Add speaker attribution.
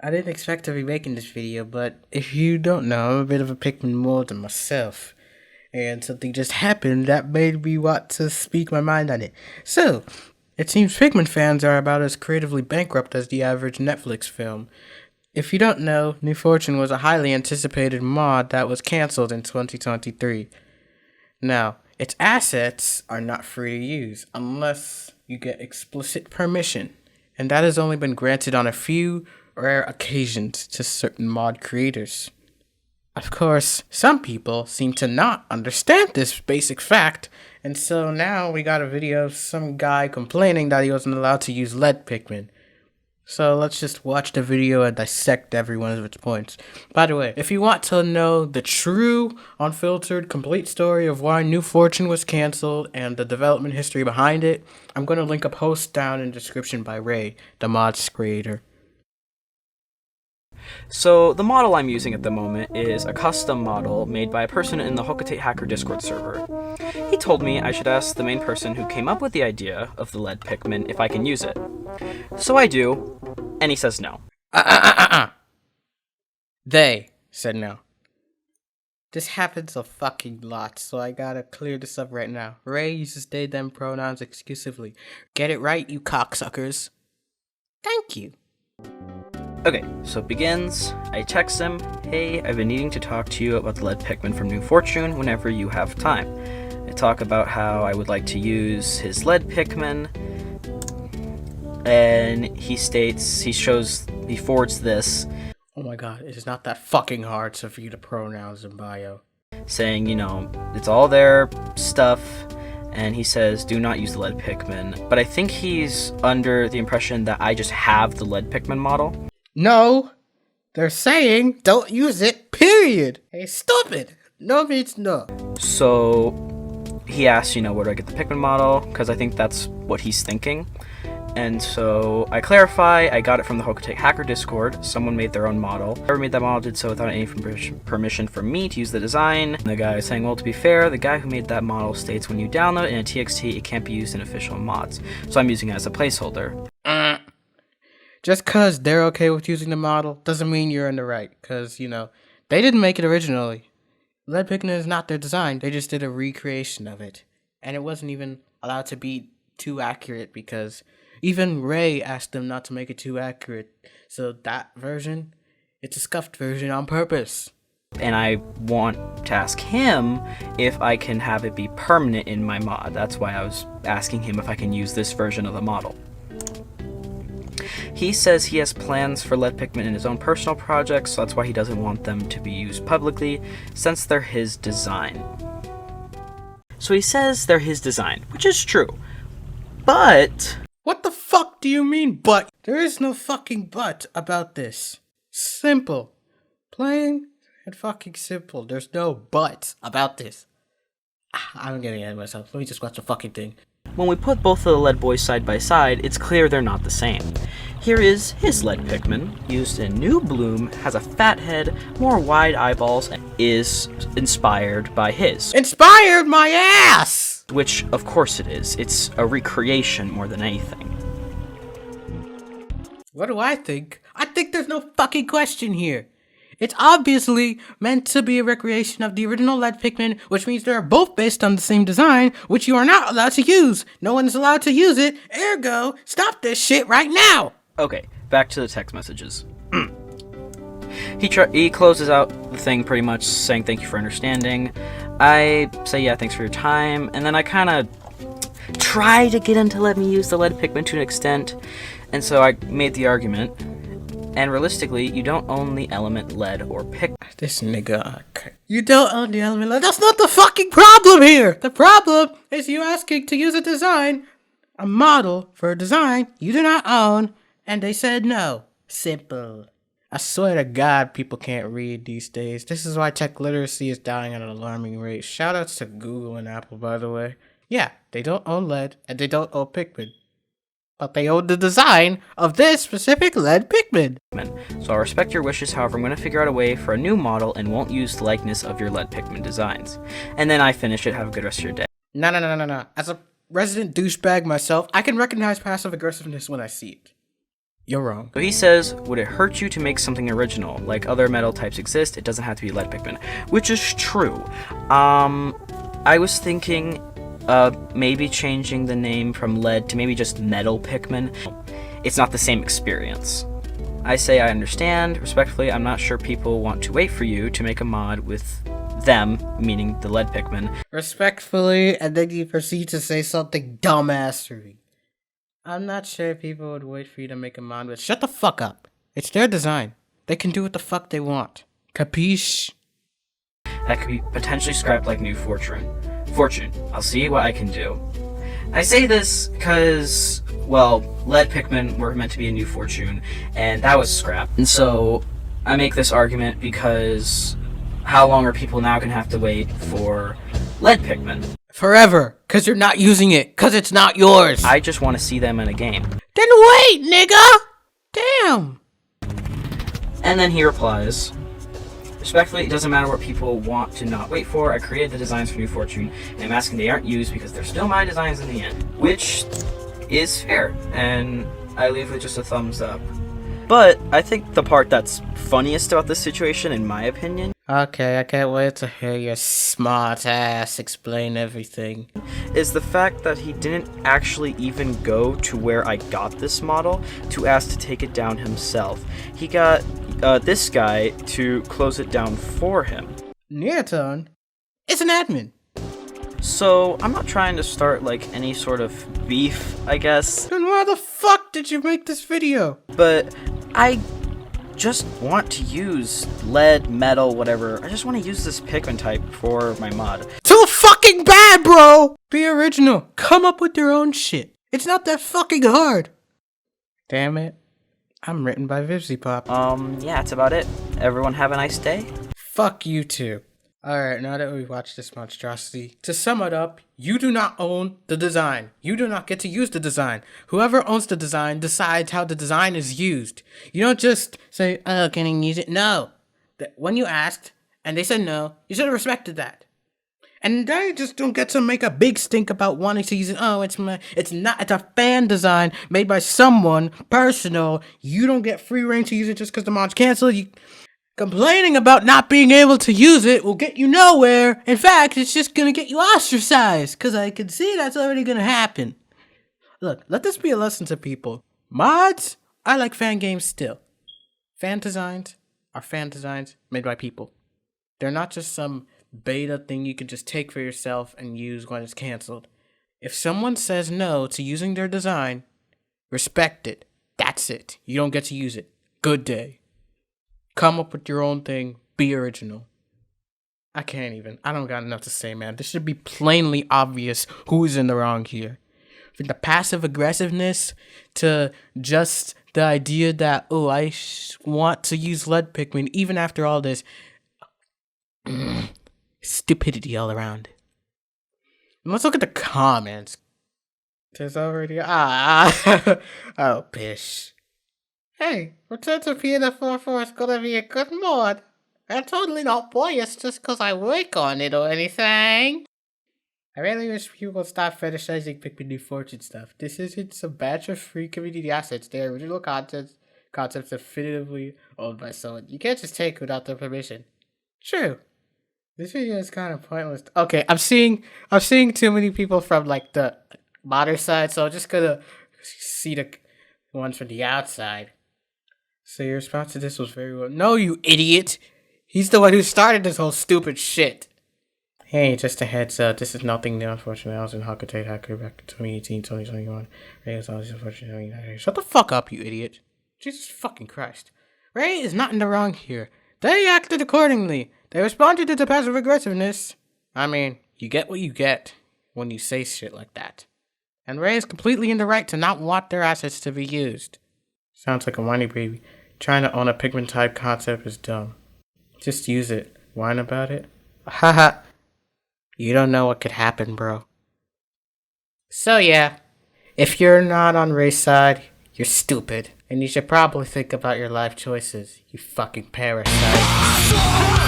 Speaker 1: I didn't expect to be making this video, but if you don't know, I'm a bit of a Pikmin molder myself. And something just happened that made me want to speak my mind on it. So, it seems Pikmin fans are about as creatively bankrupt as the average Netflix film. If you don't know, New Fortune was a highly anticipated mod that was cancelled in 2023. Now, its assets are not free to use unless you get explicit permission, and that has only been granted on a few rare occasions to certain mod creators. Of course, some people seem to not understand this basic fact, and so now we got a video of some guy complaining that he wasn't allowed to use lead Pikmin. So let's just watch the video and dissect every one of its points. By the way, if you want to know the true, unfiltered, complete story of why New Fortune was cancelled and the development history behind it, I'm going to link a post down in the description by Ray, the mod's creator.
Speaker 2: So the model I'm using at the moment is a custom model made by a person in the Hokate Hacker Discord server. He told me I should ask the main person who came up with the idea of the lead Pikmin if I can use it. So I do, and he says no.
Speaker 1: They said no. This happens a fucking lot, so I gotta clear this up right now. Ray uses they, them pronouns exclusively. Get it right, you cocksuckers. Thank you.
Speaker 2: Okay, so it begins. I text him, hey, I've been needing to talk to you about the lead Pikmin from New Fortune whenever you have time. I talk about how I would like to use his lead Pikmin, and he states, he forwards this.
Speaker 1: Oh my god, it is not that fucking hard to read the pronouns in bio.
Speaker 2: Saying, it's all their stuff, and he says, do not use the lead Pikmin. But I think he's under the impression that I just have the lead Pikmin model.
Speaker 1: No, they're saying don't use it, period. Hey, stupid. No means no.
Speaker 2: So he asks, where do I get the Pikmin model? Because I think that's what he's thinking. And so I clarify, I got it from the Hokate Hacker Discord. Someone made their own model. Whoever made that model did so without any permission from me to use the design. And the guy is saying, well, to be fair, the guy who made that model states when you download it in a TXT, it can't be used in official mods. So I'm using it as a placeholder.
Speaker 1: Just cause they're okay with using the model doesn't mean you're in the right. Cause, they didn't make it originally. Lead Pikmin is not their design. They just did a recreation of it. And it wasn't even allowed to be too accurate because even Ray asked them not to make it too accurate. So that version, it's a scuffed version on purpose.
Speaker 2: And I want to ask him if I can have it be permanent in my mod. That's why I was asking him if I can use this version of the model. He says he has plans for lead Pikmin in his own personal projects, so that's why he doesn't want them to be used publicly, since they're his design. So he says they're his design, which is true. But
Speaker 1: what the fuck do you mean, but? There is no fucking but about this. Simple. Plain and fucking simple. There's no but about this. I'm getting ahead of myself. Let me just watch the fucking thing.
Speaker 2: When we put both of the lead boys side by side, it's clear they're not the same. Here is his lead Pikmin, used in New Bloom, has a fat head, more wide eyeballs, and is inspired by his.
Speaker 1: Inspired my ass!
Speaker 2: Which, of course it is. It's a recreation more than anything.
Speaker 1: What do I think? I think there's no fucking question here. It's obviously meant to be a recreation of the original lead Pikmin, which means they're both based on the same design, which you are not allowed to use. No one's allowed to use it, ergo, stop this shit right now!
Speaker 2: Okay, back to the text messages. He closes out the thing pretty much saying thank you for understanding. I say yeah, thanks for your time, and then I kind of try to get him to let me use the lead Pikmin to an extent, and so I made the argument. And realistically, you don't own the element lead or Pikmin.
Speaker 1: This nigga, okay. You don't own the element lead. That's not the fucking problem here. The problem is you asking to use a model for a design you do not own, and they said no. Simple. I swear to God, people can't read these days. This is why tech literacy is dying at an alarming rate. Shoutouts to Google and Apple, by the way. Yeah, they don't own lead, and they don't own Pikmin. But they own the design of this specific lead Pikmin.
Speaker 2: So I'll respect your wishes, however, I'm going to figure out a way for a new model and won't use the likeness of your lead Pikmin designs. And then I finish it. Have a good rest of your day.
Speaker 1: No. As a resident douchebag myself, I can recognize passive aggressiveness when I see it. You're wrong.
Speaker 2: So he says, would it hurt you to make something original? Like other metal types exist, it doesn't have to be lead pikmin. Which is true. I was thinking maybe changing the name from lead to maybe just metal pikmin. It's not the same experience. I say I understand. Respectfully, I'm not sure people want to wait for you to make a mod with them, meaning the lead pikmin.
Speaker 1: Respectfully, and then you proceed to say something dumbassery. I'm not sure people would wait for you to make a mod with. Shut the fuck up. It's their design. They can do what the fuck they want. Capiche?
Speaker 2: That could be potentially scrapped like New Fortune. I'll see what I can do. I say this because, well, lead pikmin were meant to be a New Fortune, and that was scrapped. And so I make this argument because how long are people now gonna have to wait for lead pikmin?
Speaker 1: Forever, cause you're not using it, cause it's not yours.
Speaker 2: I just want to see them in a game.
Speaker 1: Then wait, nigga! Damn!
Speaker 2: And then he replies, respectfully, it doesn't matter what people want to not wait for. I created the designs for New Fortune, and I'm asking they aren't used because they're still my designs in the end. Which is fair, and I leave with just a thumbs up. But I think the part that's funniest about this situation, in my opinion,
Speaker 1: okay, I can't wait to hear your smart ass explain everything,
Speaker 2: is the fact that he didn't actually even go to where I got this model to ask to take it down himself. He got this guy to close it down for him.
Speaker 1: Neartone is an admin.
Speaker 2: So I'm not trying to start like any sort of beef, I guess.
Speaker 1: Then why the fuck did you make this video?
Speaker 2: But I just want to use lead, metal, whatever. I just want to use this pikmin type for my mod.
Speaker 1: Too fucking bad, bro! Be original. Come up with your own shit. It's not that fucking hard. Damn it. I'm written by VivzyPop.
Speaker 2: Yeah, that's about it. Everyone have a nice day.
Speaker 1: Fuck you too. Alright, now that we've watched this monstrosity, to sum it up, you do not own the design. You do not get to use the design. Whoever owns the design decides how the design is used. You don't just say, oh, can I use it? No. When you asked, and they said no, you should have respected that. And they just don't get to make a big stink about wanting to use it. Oh, it's a fan design made by someone, personal. You don't get free reign to use it just because the mod's canceled. Complaining about not being able to use it will get you nowhere. In fact, it's just gonna get you ostracized, because I can see that's already gonna happen. Look, let this be a lesson to people. Mods are like fan games still. Fan designs are fan designs made by people. They're not just some beta thing you can just take for yourself and use when it's canceled. If someone says no to using their design, respect it. That's it. You don't get to use it. Good day. Come up with your own thing. Be original. I don't got enough to say, man. This should be plainly obvious who's in the wrong here. From the passive aggressiveness to just the idea that, oh, I want to use lead pikmin even after all this. Stupidity all around. And let's look at the comments. There's already oh, pish. Hey, Return to Piano 4 is gonna be a good mod. I'm totally not biased just cause I work on it or anything. I really wish people would stop fetishizing Pikmin New Fortune stuff. This isn't some batch of free community assets. They're original concepts definitively owned by someone. You can't just take without their permission. True. This video is kind of pointless. Okay, I'm seeing too many people from like the modder side, so I'm just gonna see the ones from the outside. So your response to this was very well. No, you idiot! He's the one who started this whole stupid shit. Hey, just a heads up. This is nothing new, unfortunately. I was in Hokutate Hacker back in 2018, 2021. Ray is always unfortunately. Shut the fuck up, you idiot. Jesus fucking Christ. Ray is not in the wrong here. They acted accordingly. They responded to the passive aggressiveness. I mean, you get what you get when you say shit like that. And Ray is completely in the right to not want their assets to be used. Sounds like a whiny baby. Trying to own a Pikmin type concept is dumb. Just use it. Whine about it. Haha. You don't know what could happen, bro. So yeah, if you're not on Ray's side, you're stupid. And you should probably think about your life choices, you fucking parasite.